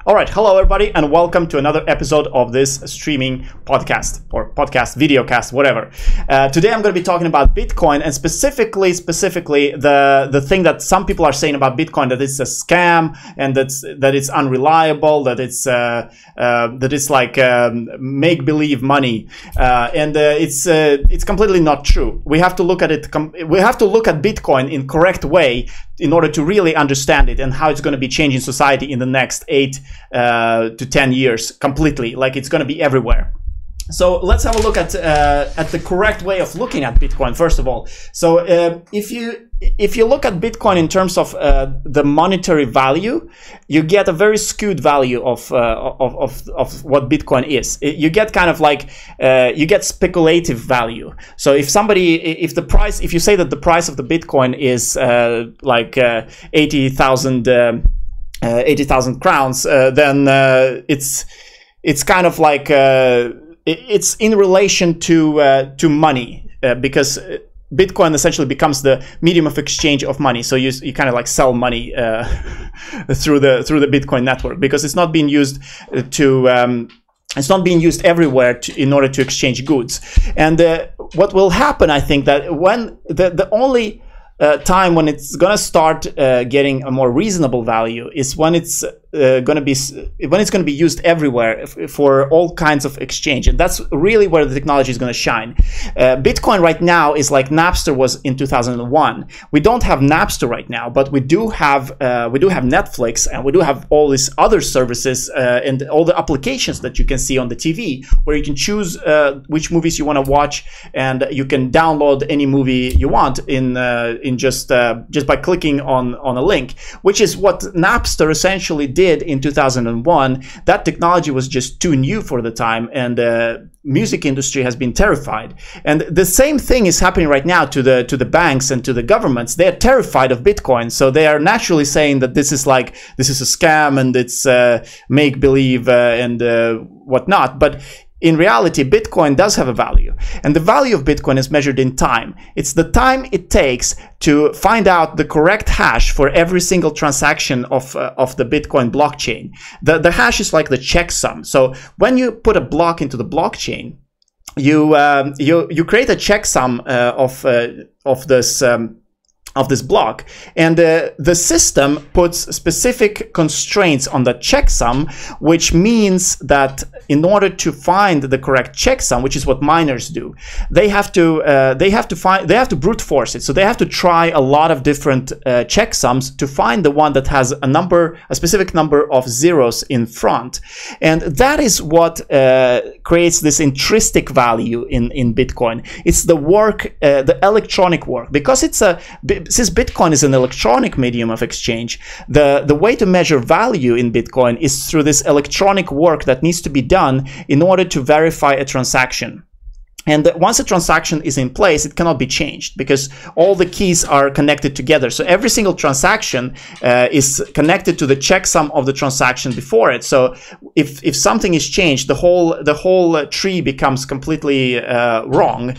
All right, hello everybody, and welcome to another episode of this streaming podcast or podcast, videocast, whatever. Today I'm going to be talking about Bitcoin, and specifically the thing that some people are saying about Bitcoin, that it's a scam and that it's unreliable, that it's like make believe money, and it's completely not true. We have to look at it. We have to look at Bitcoin in correct way in order to really understand it and how it's going to be changing society in the next 8 to 10 years completely. Like, it's going to be everywhere. So let's have a look at the correct way of looking at Bitcoin first of all. So if you look at Bitcoin in terms of the monetary value, you get a very skewed value of what Bitcoin is. You get kind of like you get speculative value. So if you say that the price of the Bitcoin is like 80,000 crowns, then it's kind of like it's in relation to money, because Bitcoin essentially becomes the medium of exchange of money. So you kind of like sell money through the Bitcoin network, because it's not being used it's not being used everywhere in order to exchange goods. And what will happen, I think, that when the only time when it's gonna start getting a more reasonable value is when it's gonna be used everywhere for all kinds of exchange, and that's really where the technology is gonna shine. Bitcoin right now is like Napster was in 2001. We don't have Napster right now, but we do have Netflix, and we do have all these other services and all the applications that you can see on the TV, where you can choose which movies you want to watch, and you can download any movie you want in just by clicking on a link, which is what Napster essentially did in 2001. That technology was just too new for the time, and music industry has been terrified. And the same thing is happening right now to the banks and to the governments. They are terrified of Bitcoin, so they are naturally saying that this is a scam and it's make believe and whatnot. But in reality, Bitcoin does have a value, and the value of Bitcoin is measured in time. It's the time it takes to find out the correct hash for every single transaction of the Bitcoin blockchain. The hash is like the checksum. So when you put a block into the blockchain, you create a checksum of this block, and the system puts specific constraints on the checksum, which means that in order to find the correct checksum, which is what miners do, they have to brute force it. So they have to try a lot of different checksums to find the one that has a specific number of zeros in front, and that is what creates this intrinsic value in Bitcoin. It's the work, the electronic work, because since Bitcoin is an electronic medium of exchange, the way to measure value in Bitcoin is through this electronic work that needs to be done in order to verify a transaction. And once a transaction is in place, it cannot be changed, because all the keys are connected together. So every single transaction is connected to the checksum of the transaction before it. So if something is changed, the whole tree becomes completely wrong.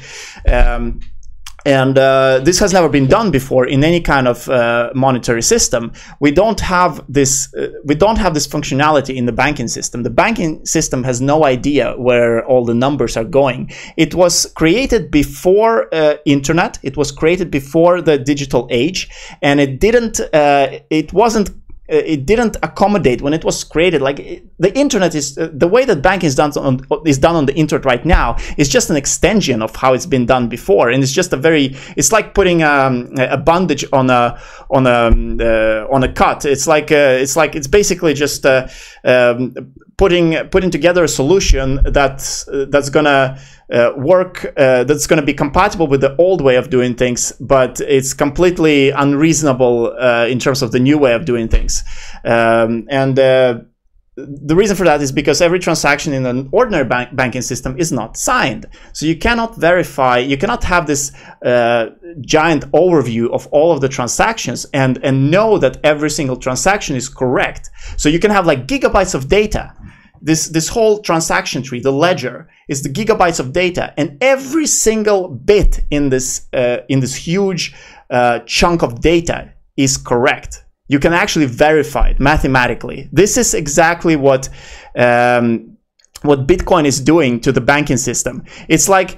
And this has never been done before in any kind of monetary system. We don't have this functionality in the banking system. The banking system has no idea where all the numbers are going. It was created before internet. It was created before the digital age, and it didn't accommodate when it was created. Like, the internet is the way that banking is done on the internet right now is just an extension of how it's been done before, and it's just it's like putting a bandage on a cut. It's basically just putting together a solution that's gonna work, that's going to be compatible with the old way of doing things, but it's completely unreasonable in terms of the new way of doing things. The reason for that is because every transaction in an ordinary banking system is not signed. So you cannot verify, you cannot have this giant overview of all of the transactions and know that every single transaction is correct. So you can have like gigabytes of data. This whole transaction tree, the ledger, is the gigabytes of data, and every single bit in this huge chunk of data is correct. You can actually verify it mathematically. This is exactly what Bitcoin is doing to the banking system. It's like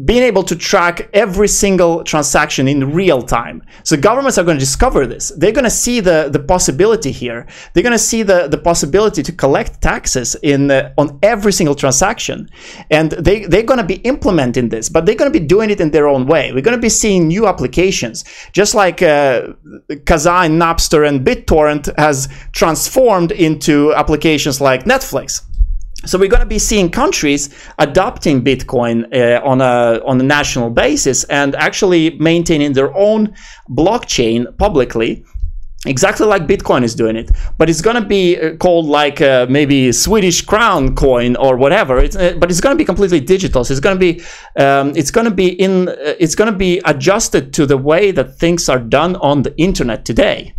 being able to track every single transaction in real time. So governments are going to discover this. They're going to see the possibility here. They're going to see the possibility to collect taxes on every single transaction. And they're going to be implementing this, but they're going to be doing it in their own way. We're going to be seeing new applications, just like Kazaa, Napster, and BitTorrent has transformed into applications like Netflix. So we're going to be seeing countries adopting Bitcoin on a national basis and actually maintaining their own blockchain publicly, exactly like Bitcoin is doing it. But it's going to be called like maybe Swedish crown coin or whatever. But it's going to be completely digital. So it's going to be adjusted to the way that things are done on the internet today.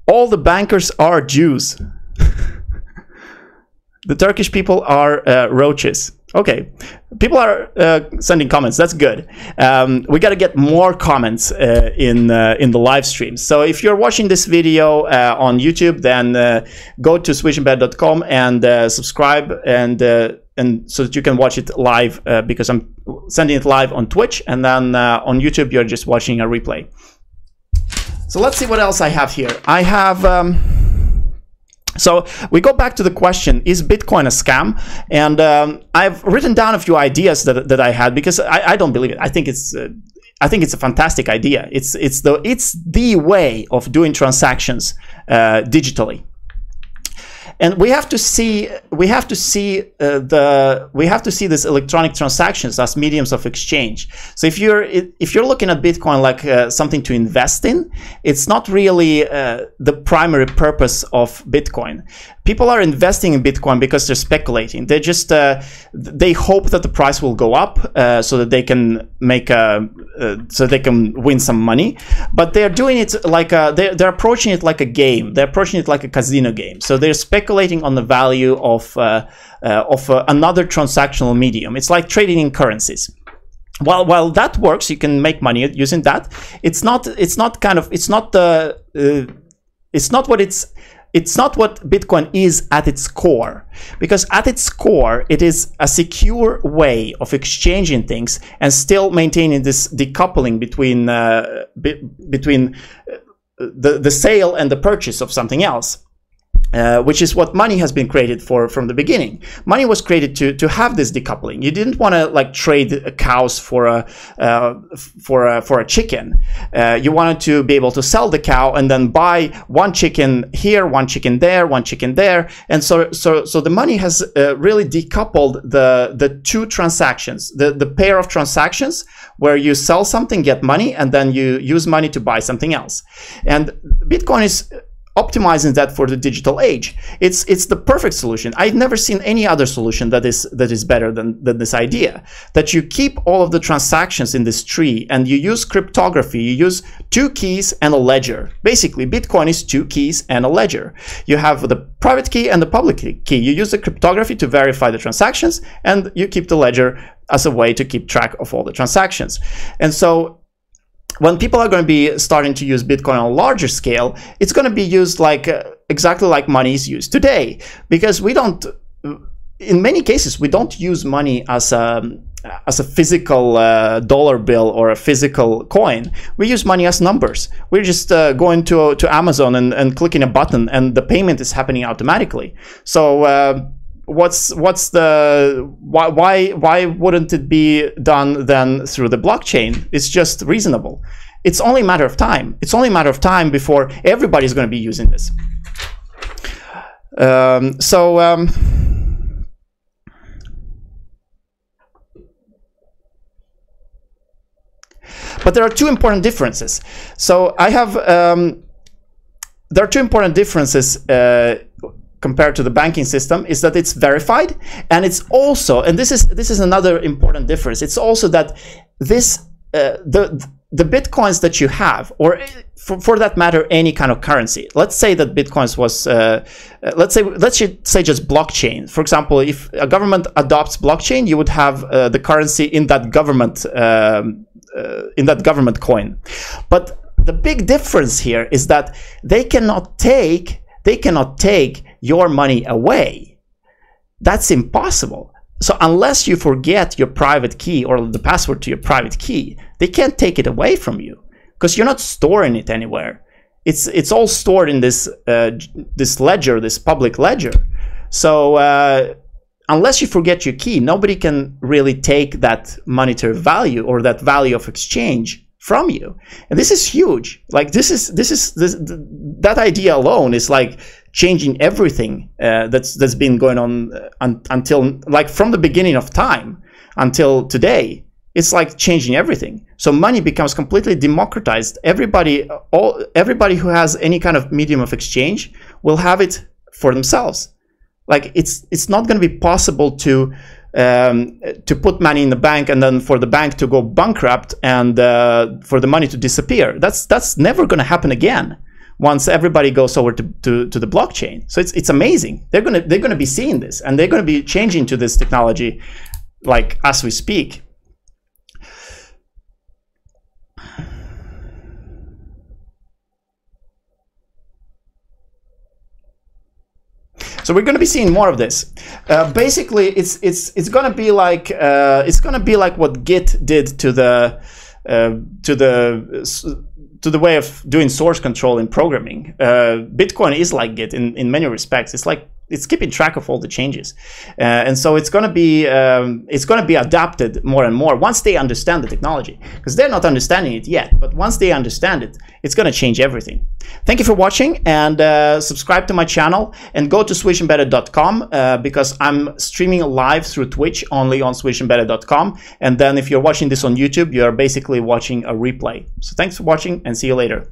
All the bankers are Jews. The Turkish people are roaches. Okay, people are sending comments. That's good. We got to get more comments in the live stream. So if you're watching this video on YouTube, then go to switchandbet.com and subscribe, and so that you can watch it live, because I'm sending it live on Twitch, and then on YouTube you're just watching a replay. So let's see what else I have here. I have. So we go back to the question, is Bitcoin a scam? And I've written down a few ideas that I had, because I don't believe it. I think it's a fantastic idea. It's the way of doing transactions digitally. And we have to see these electronic transactions as mediums of exchange. So if you're looking at Bitcoin like something to invest in, it's not really the primary purpose of Bitcoin. People are investing in Bitcoin because they're speculating. They just they hope that the price will go up so that they can make so they can win some money. But they're doing it like they're approaching it like a game. They're approaching it like a casino game. So they're speculating on the value of another transactional medium. It's like trading in currencies. While that works, you can make money using that. It's not what Bitcoin is at its core, because at its core, it is a secure way of exchanging things and still maintaining this decoupling between the sale and the purchase of something else. Which is what money has been created for from the beginning. Money was created to have this decoupling. You didn't want to like trade cows for a chicken. You wanted to be able to sell the cow and then buy one chicken here, one chicken there, one chicken there, and so the money has really decoupled the two transactions, the pair of transactions where you sell something, get money, and then you use money to buy something else. And Bitcoin is optimizing that for the digital age. It's the perfect solution. I've never seen any other solution that is better than this idea, that you keep all of the transactions in this tree and you use cryptography. You use two keys and a ledger. Basically, Bitcoin is two keys and a ledger. You have the private key and the public key. You use the cryptography to verify the transactions, and you keep the ledger as a way to keep track of all the transactions. And so when people are going to be starting to use Bitcoin on a larger scale, it's going to be used like exactly like money is used today, because we don't, in many cases, we don't use money as a physical dollar bill or a physical coin. We use money as numbers. We're just going to Amazon and clicking a button, and the payment is happening automatically. So why wouldn't it be done then through the blockchain? It's just reasonable. It's only a matter of time. It's only a matter of time before everybody's going to be using this. But there are two important differences. So I have there are two important differences compared to the banking system, is that it's verified, and it's also, and this is another important difference, it's also that this the bitcoins that you have, or for that matter any kind of currency, let's say that bitcoins was let's say just blockchain. For example, if a government adopts blockchain, you would have the currency in that government government coin. But the big difference here is that they cannot take your money away. That's impossible. So unless you forget your private key or the password to your private key, they can't take it away from you because you're not storing it anywhere. It's all stored in this ledger, this public ledger. So unless you forget your key, nobody can really take that monetary value or that value of exchange from you. And this is huge. Like that idea alone is like changing everything that's been going on until, like, from the beginning of time until today. It's like changing everything. So money becomes completely democratized. Everybody who has any kind of medium of exchange will have it for themselves. Like it's not going to be possible to put money in the bank and then for the bank to go bankrupt and for the money to disappear. That's never going to happen again once everybody goes over to the blockchain. So it's amazing. They're gonna be seeing this, and they're going to be changing to this technology like as we speak. So we're going to be seeing more of this. Basically, it's going to be like what Git did to the way of doing source control in programming. Bitcoin is like Git in many respects. It's keeping track of all the changes, and so it's going to be adapted more and more once they understand the technology, because they're not understanding it yet. But once they understand it, it's going to change everything. Thank you for watching, and subscribe to my channel and go to swedishembedded.com because I'm streaming live through Twitch only on swedishembedded.com. And then if you're watching this on YouTube, you're basically watching a replay. So thanks for watching, and see you later.